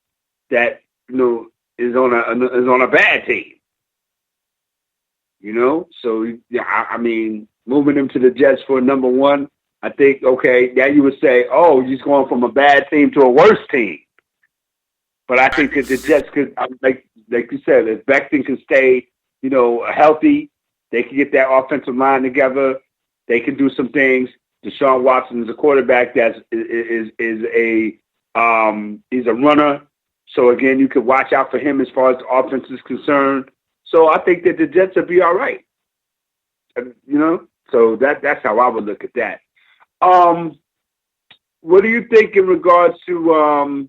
that is on a bad team. So I mean, moving him to the Jets for number one, I think, okay, now you would say, oh, he's going from a bad team to a worse team. But I think that the Jets could, like you said, if Becton can stay, healthy, they can get that offensive line together. They can do some things. Deshaun Watson is a quarterback that is a runner. So again, you could watch out for him as far as the offense is concerned. So I think that the Jets will be all right. So that's how I would look at that. What do you think in regards to who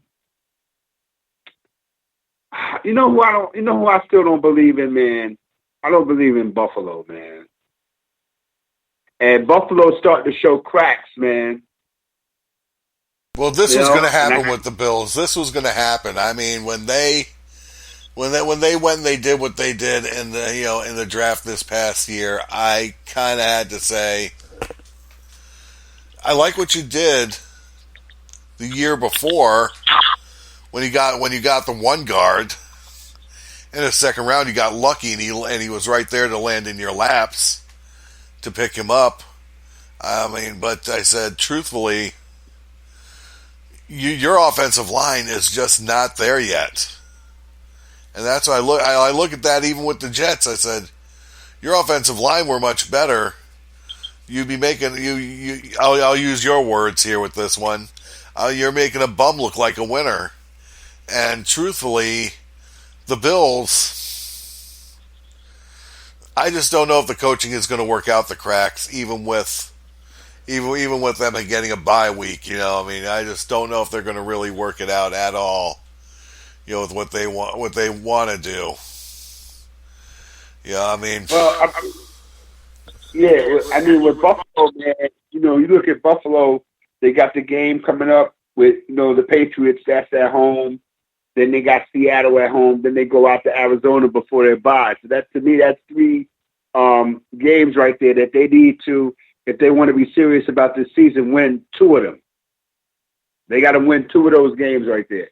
I still don't believe in, man? I don't believe in Buffalo, man. And Buffalo's starting to show cracks, man. Well, this was going to happen with the Bills. This was going to happen. I mean, when they went and they did what they did in the draft this past year, I kind of had to say, I like what you did the year before when you got the one guard in the second round. You got lucky and he was right there to land in your laps to pick him up. I mean, but I said truthfully, your offensive line is just not there yet. And that's why I look at that even with the Jets. I said, your offensive line were much better. You'd be making I'll use your words here with this one. You're making a bum look like a winner. And truthfully, the Bills, I just don't know if the coaching is going to work out the cracks, even with them getting a bye week. I mean, I just don't know if they're going to really work it out at all. With what they want to do. Yeah, I mean. Well, I mean with Buffalo, man. You look at Buffalo. They got the game coming up with the Patriots. That's at home. Then they got Seattle at home. Then they go out to Arizona before they bye. So that's 3 games right there that they need to, if they want to be serious about this season, win 2 of them. They got to win 2 of those games right there.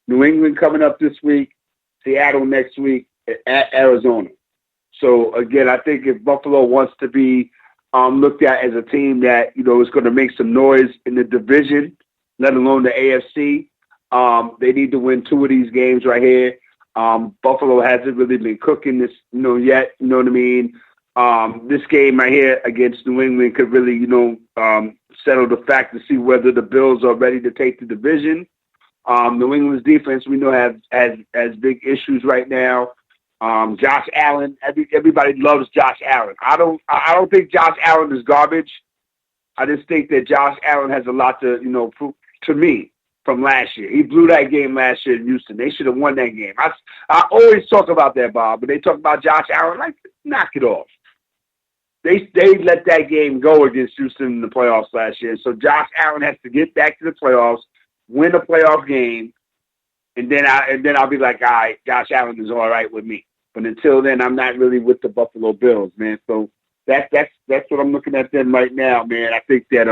New England coming up this week, Seattle next week, at Arizona. So again, I think if Buffalo wants to be looked at as a team that is going to make some noise in the division, let alone the AFC, they need to win 2 of these games right here. Buffalo hasn't really been cooking this, yet. You know what I mean? This game right here against New England could really, settle the fact to see whether the Bills are ready to take the division. New England's defense, we know, has big issues right now. Josh Allen, everybody loves Josh Allen. I don't think Josh Allen is garbage. I just think that Josh Allen has a lot to, prove to me from last year. He blew that game last year in Houston. They should have won that game. I always talk about that, Bob, but they talk about Josh Allen, like, knock it off. They let that game go against Houston in the playoffs last year. So Josh Allen has to get back to the playoffs, win a playoff game, and then I'll be like, all right, Josh Allen is all right with me. But until then, I'm not really with the Buffalo Bills, man. So that's what I'm looking at them right now, man. I think that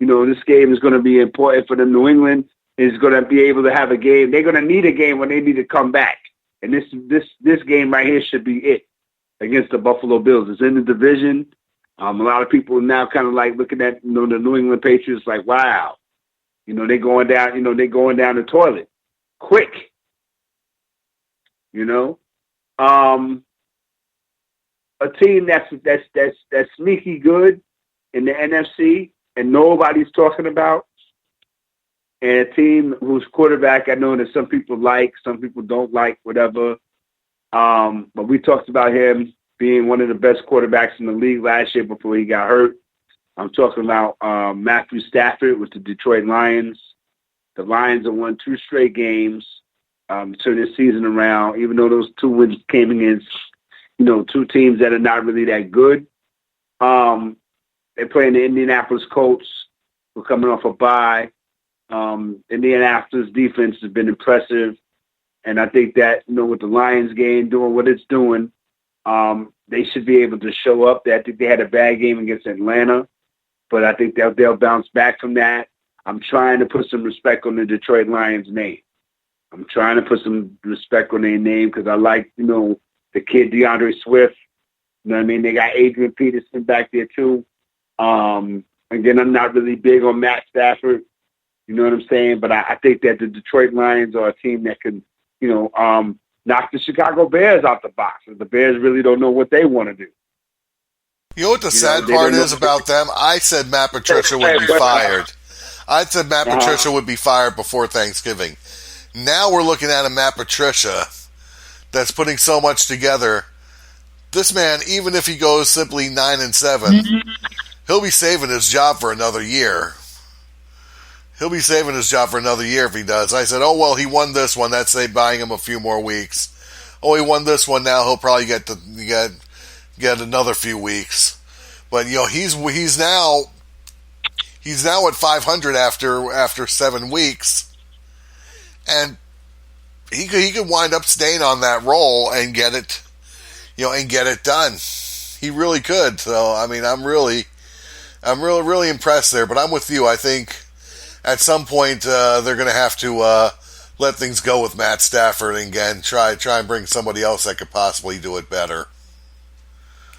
this game is going to be important for them. New England is going to be able to have a game. They're going to need a game when they need to come back, and this game right here should be it against the Buffalo Bills. It's in the division. A lot of people now kind of like looking at the New England Patriots like, wow, they're going down, they're going down the toilet quick. A team that's sneaky good in the NFC and nobody's talking about, and a team whose quarterback I know that some people like, some people don't like, whatever. But we talked about him being one of the best quarterbacks in the league last year before he got hurt. I'm talking about Matthew Stafford with the Detroit Lions. The Lions have won 2 straight games to turn this season around, even though those 2 wins came against, 2 teams that are not really that good. They're playing the Indianapolis Colts. We're coming off a bye. Indianapolis defense has been impressive. And I think that, with the Lions game doing what it's doing, they should be able to show up. I think they had a bad game against Atlanta, but I think they'll bounce back from that. I'm trying to put some respect on the Detroit Lions name. I'm trying to put some respect on their name because I like, the kid DeAndre Swift. You know what I mean? They got Adrian Peterson back there too. Again, I'm not really big on Matt Stafford. You know what I'm saying? But I think that the Detroit Lions are a team that can, knock the Chicago Bears out the box. The Bears really don't know what they want to do. You know what the sad part is about them? I said Matt Patricia would be fired. I said Matt Patricia would be fired before Thanksgiving. Now we're looking at a Matt Patricia that's putting so much together. This man, even if he goes simply 9-7, he'll be saving his job for another year. He'll be saving his job for another year if he does. I said, oh, well, he won this one. That's say buying him a few more weeks. Oh, he won this one. Now he'll probably get another few weeks. But he's now at 500 after 7 weeks, and he could wind up staying on that role and get it done. He really could. So I mean, I'm really impressed there. But I'm with you. I think at some point they're going to have to let things go with Matt Stafford and again try and bring somebody else that could possibly do it better.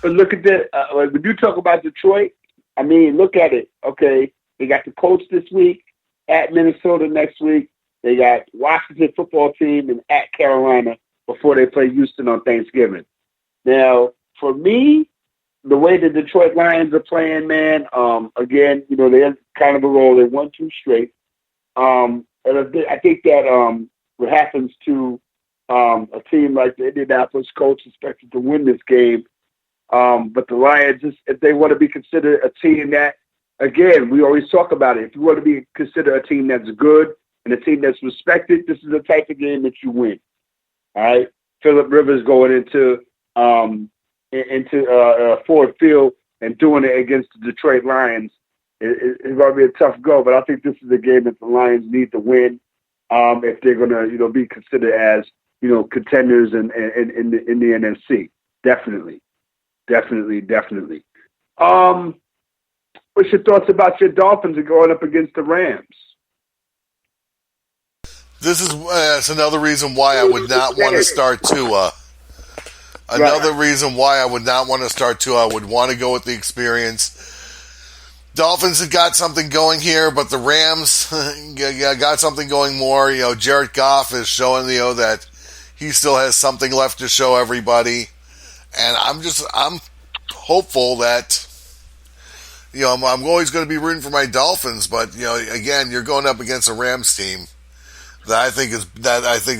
But look at that. When you talk about Detroit, I mean, look at it. Okay, they got the Colts this week, at Minnesota next week. They got Washington football team and at Carolina before they play Houston on Thanksgiving. Now, for me, the way the Detroit Lions are playing, man, again, they're kind of a roll. They won 2 straight. And I think that what happens to a team like the Indianapolis Colts expected to win this game. But the Lions, if they want to be considered a team that, again, we always talk about it. If you want to be considered a team that's good and a team that's respected, this is the type of game that you win. All right? Phillip Rivers going into Ford Field and doing it against the Detroit Lions is going to be a tough go. But I think this is a game that the Lions need to win if they're going to, be considered as, contenders in the NFC. Definitely. What's your thoughts about your Dolphins going up against the Rams? This is it's another reason why I would not want to start Tua. Reason why I would not want to start Tua. I would want to go with the experience. Dolphins have got something going here, but the Rams got something going more. Jared Goff is showing that he still has something left to show everybody. And I'm hopeful that, I'm always going to be rooting for my Dolphins, but, again, you're going up against a Rams team that I think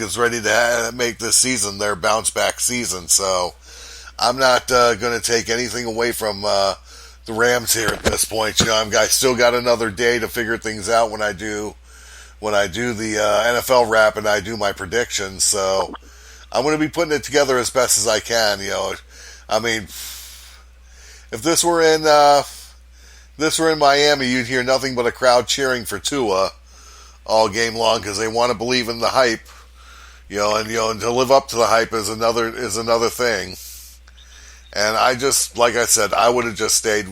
is ready to make this season their bounce back season. So I'm not going to take anything away from the Rams here at this point. I still got another day to figure things out when I do the NFL wrap and I do my predictions. So I'm going to be putting it together as best as I can. I mean, if this were in Miami, you'd hear nothing but a crowd cheering for Tua all game long because they want to believe in the hype. And to live up to the hype is another thing. And like I said, I would have just stayed.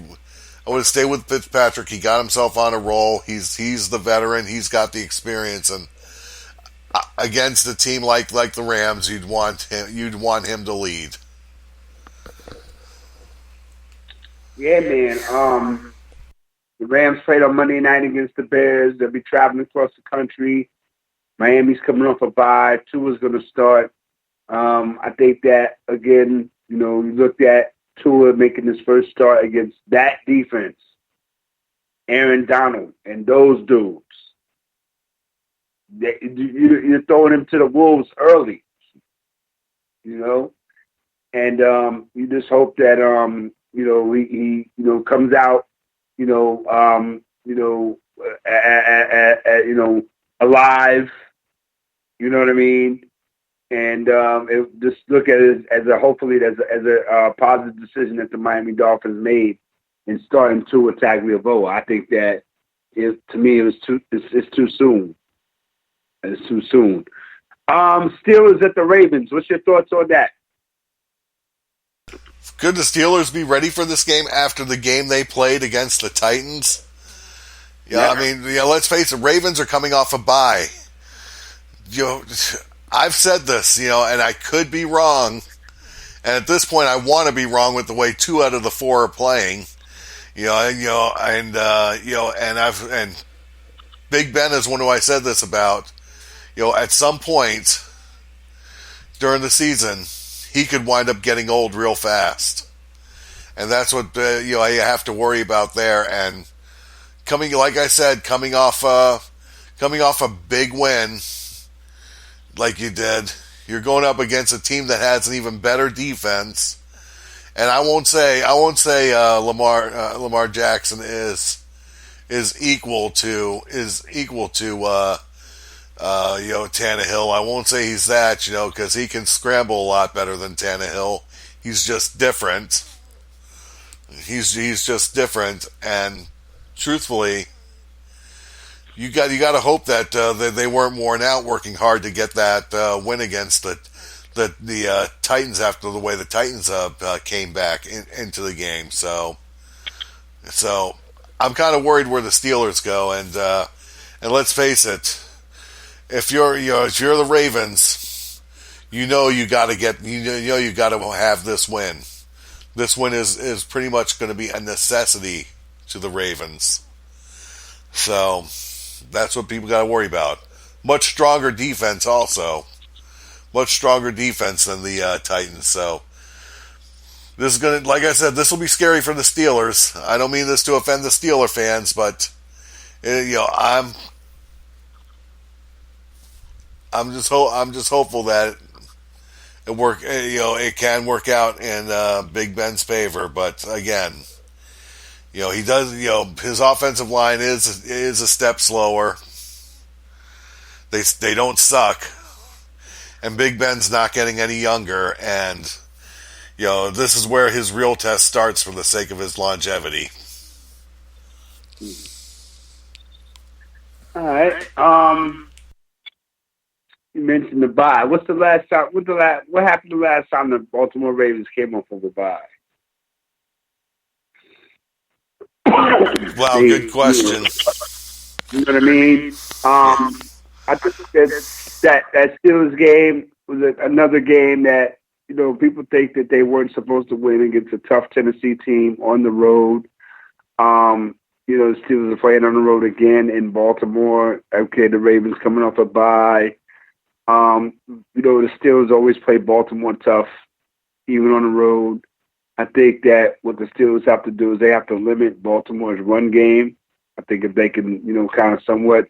I would have stayed with Fitzpatrick. He got himself on a roll. He's the veteran. He's got the experience, and against a team like the Rams, you'd want him to lead. Yeah, man. The Rams played on Monday night against the Bears. They'll be traveling across the country. Miami's coming off a bye. Tua's going to start. I think that, again, you looked at Tua making his first start against that defense, Aaron Donald and those dudes. You're throwing him to the wolves early, and you just hope that he comes out, alive. You know what I mean? And just look at it as a positive decision that the Miami Dolphins made in starting Tua Tagovailoa. I think that to me it's too soon. It's too soon. Steelers at the Ravens. What's your thoughts on that? Could the Steelers be ready for this game after the game they played against the Titans? Yeah. I mean, let's face it, Ravens are coming off a bye. I've said this, and I could be wrong. And at this point, I want to be wrong with the way 2 out of the 4 are playing. And Big Ben is one who I said this about. At some point during the season, he could wind up getting old real fast, and that's what you have to worry about there. And coming off a big win, like you did, you're going up against a team that has an even better defense. And I won't say Lamar Jackson is equal to Tannehill. I won't say he's that, because he can scramble a lot better than Tannehill. He's just different. He's just different, and truthfully, you got to hope that they weren't worn out working hard to get that win against the Titans after the way the Titans came back into the game. So I'm kind of worried where the Steelers go, and let's face it. If you're the Ravens, you got to have this win. This win is pretty much going to be a necessity to the Ravens. So that's what people got to worry about. Much stronger defense also. Much stronger defense than the Titans. So this is going to, like I said, this will be scary for the Steelers. I don't mean this to offend the Steeler fans, but I'm just hopeful that it can work out in Big Ben's favor. But again, he does. His offensive line is a step slower. They don't suck, and Big Ben's not getting any younger. And this is where his real test starts for the sake of his longevity. All right. You mentioned the bye. What's the last time? What happened the last time the Baltimore Ravens came off of a bye? Wow, good question. You know what I mean? I think that Steelers game was another game that people think that they weren't supposed to win against a tough Tennessee team on the road. The Steelers are playing on the road again in Baltimore. Okay, the Ravens coming off a bye. The Steelers always play Baltimore tough, even on the road. I think that what the Steelers have to do is they have to limit Baltimore's run game. I think if they can, kind of somewhat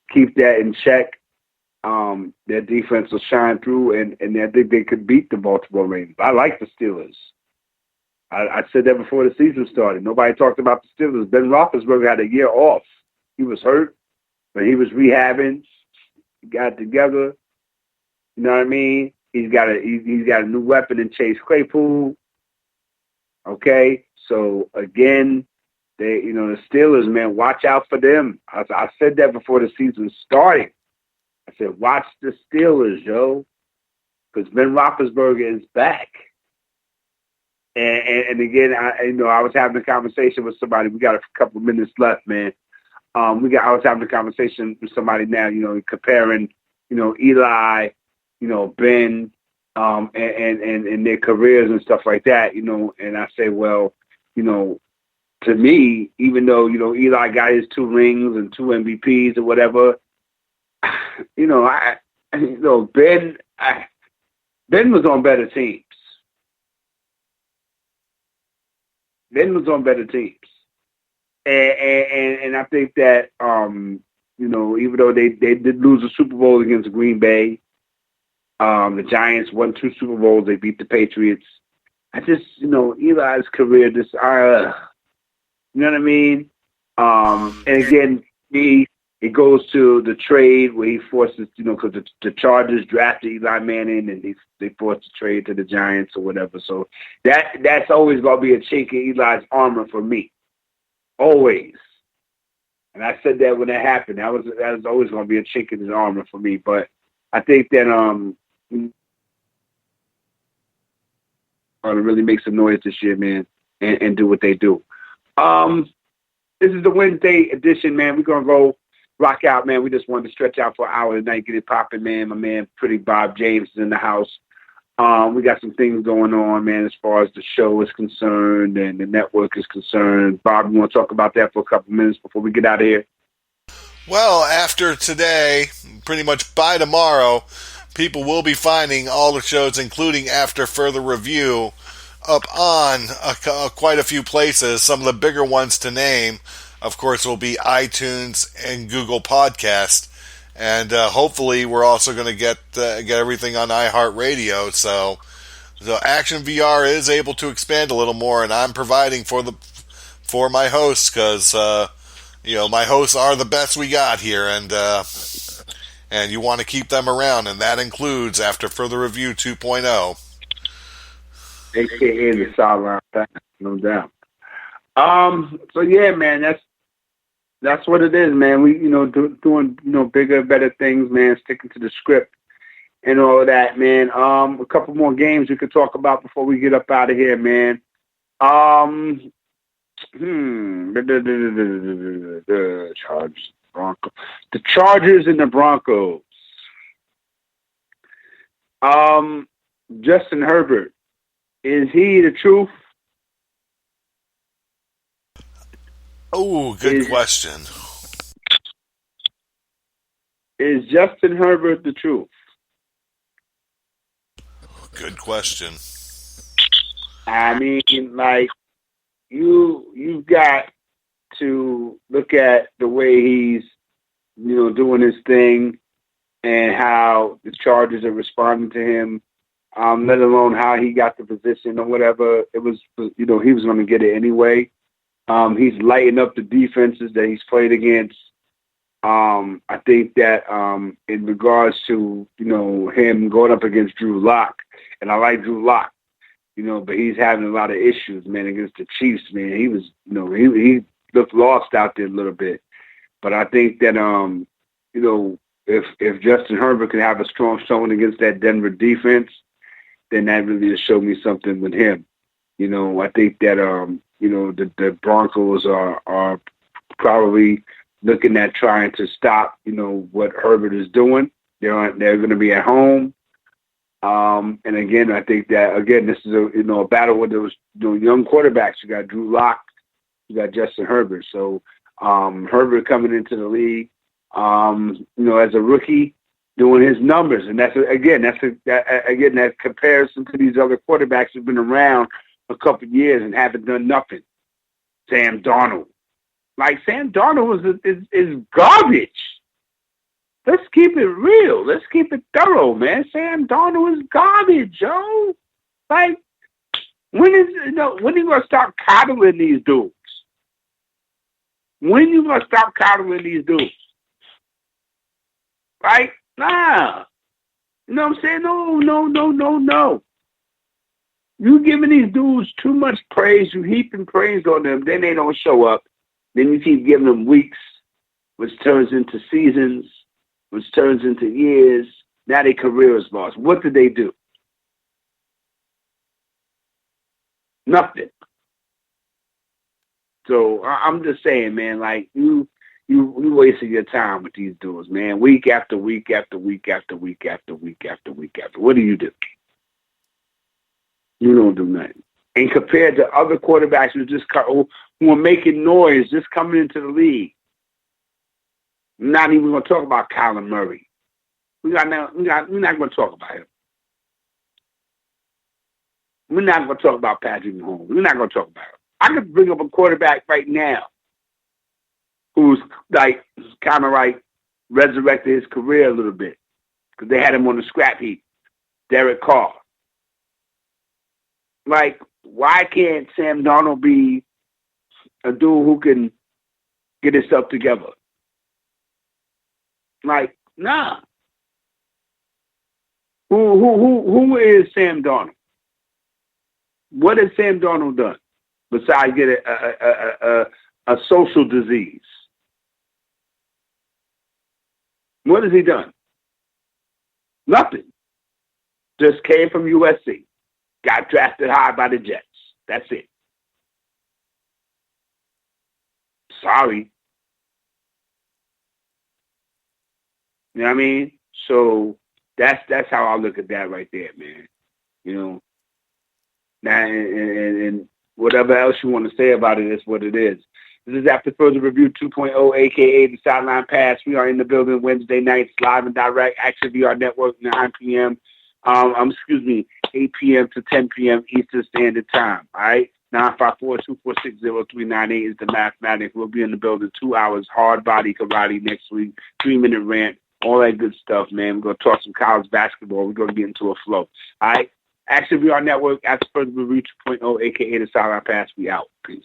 keep that in check, their defense will shine through, and I think they could beat the Baltimore Ravens. I like the Steelers. I said that before the season started. Nobody talked about the Steelers. Ben Roethlisberger had a year off. He was hurt, but he was rehabbing. He got it together. You know what I mean? He's got a new weapon in Chase Claypool. Okay, so again, the Steelers, man, watch out for them. I said that before the season started. I said, watch the Steelers, yo, because Ben Roethlisberger is back. And again, I was having a conversation with somebody. We got a couple of minutes left, man. I was having a conversation with somebody now, comparing, Eli, Ben, and their careers and stuff like that, and I say, well, to me, even though, Eli got his 2 rings and 2 MVPs or whatever, Ben was on better teams. And I think that, even though they did lose a Super Bowl against Green Bay, the Giants won 2 Super Bowls. They beat the Patriots. I just, Eli's career just, you know what I mean? And again, it goes to the trade where he forces, because the Chargers drafted Eli Manning and they forced the trade to the Giants or whatever. So that's always going to be a chink in Eli's armor for me. Always. And I said that when that happened. That was always going to be a chink in his armor for me. But I think that going to really make some noise this year, man, and do what they do. This is the Wednesday edition, man. We're going to go rock out, man. We just wanted to stretch out for an hour tonight, get it popping, man. My man, Pretty Bob James, is in the house. We got some things going on, man, as far as the show is concerned and the network is concerned. Bob, you want to talk about that for a couple minutes before we get out of here? Well, after today, pretty much by tomorrow, people will be finding all the shows, including After Further Review, up on quite a few places. Some of the bigger ones to name, of course, will be iTunes and Google Podcast. And hopefully we're also going to get everything on iHeartRadio. So Action VR is able to expand a little more, and I'm providing for my hosts because my hosts are the best we got here, and you want to keep them around, and that includes After Further Review 2.0. AKA the Sideline, no doubt. So yeah, man, that's what it is, man. We, doing, bigger, better things, man, sticking to the script and all of that, man. A couple more games we could talk about before we get up out of here, man. The Chargers, Broncos. The Chargers and the Broncos. Justin Herbert, is he the truth? Oh, good question. Is Justin Herbert the truth? Good question. I mean, like, you've got to look at the way he's, doing his thing and how the Chargers are responding to him, let alone how he got the position or whatever. It was, he was going to get it anyway. He's lighting up the defenses that he's played against. I think that in regards to, him going up against Drew Lock, and I like Drew Lock, but he's having a lot of issues, man, against the Chiefs, man. He was, he looked lost out there a little bit. But I think that, if Justin Herbert can have a strong showing against that Denver defense, then that really will show me something with him. I think that, the Broncos are probably looking at trying to stop, what Herbert is doing. They're going to be at home. And again, I think that, this is a battle with those young quarterbacks. You got Drew Lock, you got Justin Herbert. So Herbert coming into the league, as a rookie, doing his numbers. And that comparison to these other quarterbacks who've been around a couple of years and haven't done nothing. Sam Darnold. Like, Sam Darnold is garbage. Let's keep it real. Let's keep it thorough, man. Sam Darnold is garbage, yo. Like, when are you going to start coddling these dudes? When you going to stop coddling these dudes? Right? Nah. You know what I'm saying? No. You giving these dudes too much praise. You heaping praise on them. Then they don't show up. Then you keep giving them weeks, which turns into seasons, which turns into years. Now their career is lost. What did they do? Nothing. So I'm just saying, man, like, you wasting your time with these dudes, man. Week after week after week after week after week after week after. What do? You don't do nothing. And compared to other quarterbacks who are making noise just coming into the league. We're not even going to talk about Kyler Murray. We're not going to talk about him. We're not going to talk about Patrick Mahomes. We're not going to talk about him. I could bring up a quarterback right now who's like kind of like resurrected his career a little bit because they had him on the scrap heap. Derek Carr. Like, why can't Sam Darnold be a dude who can get himself together? Like, nah. Who is Sam Darnold? What has Sam Darnold done besides get a social disease? What has he done? Nothing. Just came from USC. Got drafted high by the Jets. That's it. Sorry. You know what I mean? So that's how I look at that right there, man. You know. Now, and whatever else you want to say about it is what it is. This is After Further Review 2.0, a.k.a. the Sideline Pass. We are in the building Wednesday nights, live and direct, Action VR Network, 9 p.m. 8 p.m. to 10 p.m. Eastern Standard Time. All right? 954-246-0398 is the mathematics. We'll be in the building 2 hours, hard body karate next week, 3-minute rant, all that good stuff, man. We're going to talk some college basketball. We're going to get into a flow. All right? Action VR Network, After Further Review 2.0, a.k.a. the Sideline Pass. We out. Peace.